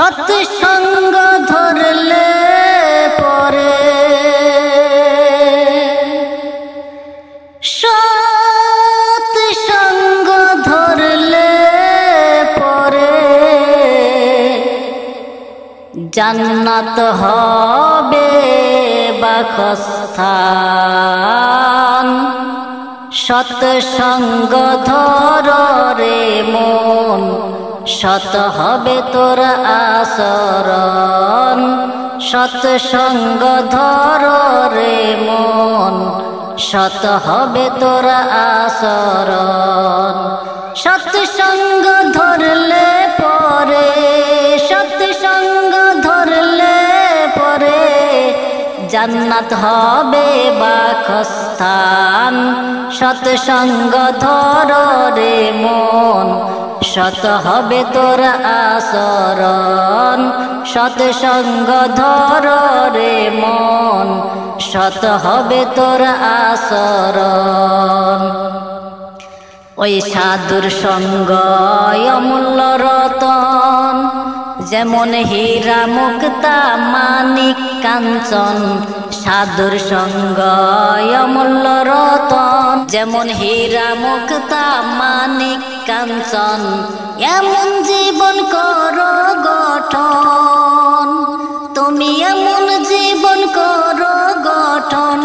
সৎসঙ্গ ধরলে পরে সৎসঙ্গ ধরলে পরে জান্নাত হবে বাসস্থান। সৎসঙ্গ ধর রে মন, সৎ হবে তোর আচরণ। সৎসঙ্গ ধর রে মন, সৎ হবে তোর আচরণ। সৎসঙ্গ ধরলে পরে, সৎসঙ্গ ধরলে পরে জান্নাত হবে বাসস্থান। সৎসঙ্গ ধর রে মন, সৎ হবে তোর আচরণ। সৎসঙ্গ ধর রে মন, সৎ হবে তোর আচরণ। ওই সাধুর সঙ্গ অমূল্য রতন, যেমন হীরা মুক্তা মানিক কাঞ্চন। সাধুর সঙ্গ অমূল্য রতন, যেমন হীরা মুক্তা মানিক কাঞ্চন। এমন জীবন করো গঠন, তুমি এমন জীবন করো গঠন,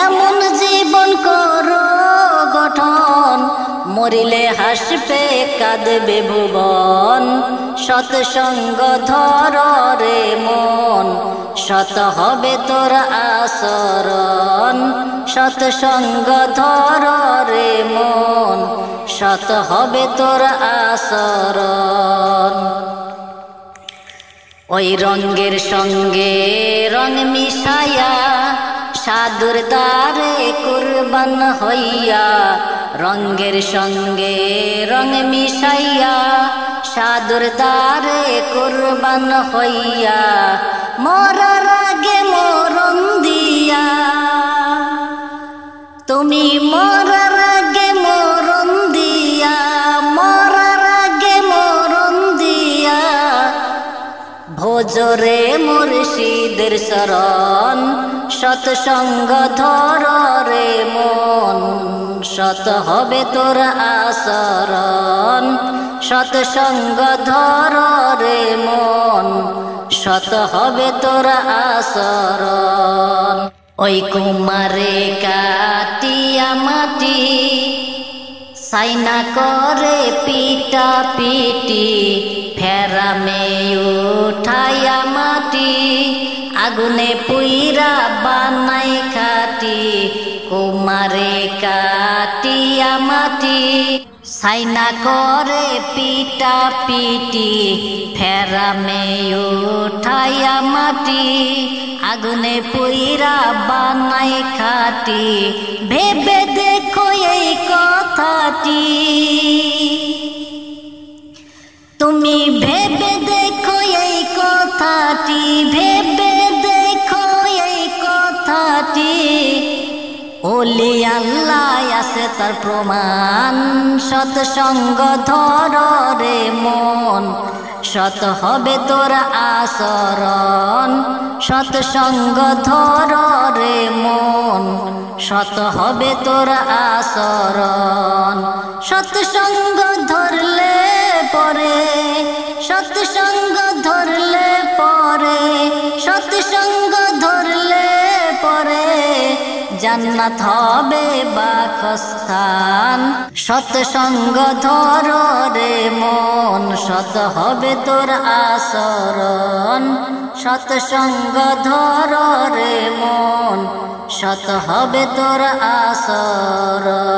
এমন জীবন করো গঠন। মরিলে হাসবে কাঁদবে ভুবন। সৎসঙ্গ ধর রে মন, সৎ হবে তোর আচরণ। সৎসঙ্গ ধর রে মন, সৎ হবে তোর আচরণ। ওই রঙের সঙ্গে রং মিশায়া সাধুর দ্বারে কুরবান হইয়া। রঙের সঙ্গে রং মিশাইয়া সাধুর দ্বারে কুরবান হইয়া। মরার আগে মরণ দিয়া, তুমি মরার আগে মরণ দিয়া, মরার আগে মরণ দিয়া ভোজরে মুর্শিদের শরণ। সৎসঙ্গ ধর রে মন, সৎ হবে তোর আচরণ। সৎসঙ্গ ধর রে মন, সৎ হবে তোর আচরণ। ওই কুমারে কাটিয়া মাটি সাইনা করে পিটা পিটি। ফেরামে উঠাইয়া মাটি আগুনে পুইরা বানাই খাটি। কুমারে কাটিয়া মাটি সাইনা করে পিটা পিটি। ফেরামে উঠাইয়া মাটি আগুনে পুইরা বানাই খাটি। ভেবে দেখো এই কথাটি, তুমি ভেবে দেখো এই কথাটি, ভেবে দেখো এই কথাটি। ওলি আল্লাহ আছে তার প্রমাণ। সৎসঙ্গ ধর রে মন, সৎ হবে তোর আচরণ। সৎসঙ্গ ধর রে মন, সৎ হবে তোর আচরণ। সৎসঙ্গ ধরলে পরে, সৎসঙ্গ ধরলে পরে, সৎসঙ্গ ধরলে পরে জান্নাত হবে বাসস্থান। সৎসঙ্গ ধর রে মন, সৎ হবে তোর আচরণ। সৎসঙ্গ ধর রে মন, সৎ হবে তোর আচরণ।